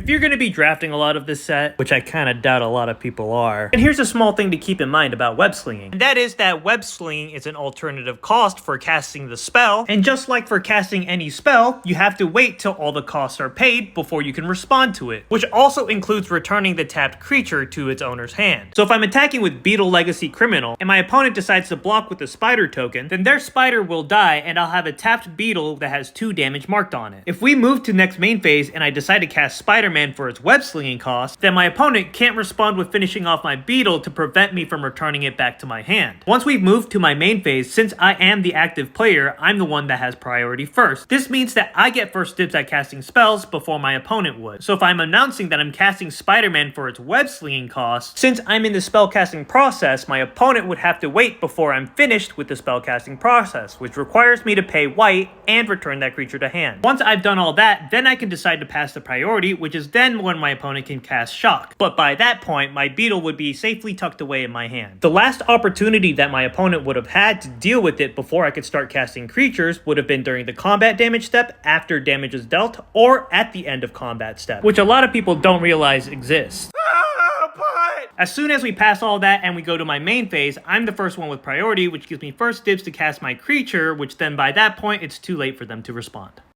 If you're going to be drafting a lot of this set, which I kind of doubt a lot of people are, and here's a small thing to keep in mind about web slinging, and that is that web slinging is an alternative cost for casting the spell, and just like for casting any spell, you have to wait till all the costs are paid before you can respond to it, which also includes returning the tapped creature to its owner's hand. So if I'm attacking with Beetle Legacy Criminal, and my opponent decides to block with the spider token, then their spider will die, and I'll have a tapped beetle that has 2 damage marked on it. If we move to next main phase and I decide to cast Spider-Man for its web slinging cost, then my opponent can't respond with finishing off my beetle to prevent me from returning it back to my hand. Once we've moved to my main phase, since I am the active player, I'm the one that has priority first. This means that I get first dibs at casting spells before my opponent would. So if I'm announcing that I'm casting Spider-Man for its web slinging cost, since I'm in the spellcasting process, my opponent would have to wait before I'm finished with the spellcasting process, which requires me to pay white and return that creature to hand. Once I've done all that, then I can decide to pass the priority, which is then when my opponent can cast Shock. But by that point, my beetle would be safely tucked away in my hand. The last opportunity that my opponent would have had to deal with it before I could start casting creatures would have been during the combat damage step, after damage is dealt, or at the end of combat step, which a lot of people don't realize exists. As soon as we pass all that and we go to my main phase, I'm the first one with priority, which gives me first dibs to cast my creature, which then by that point, it's too late for them to respond.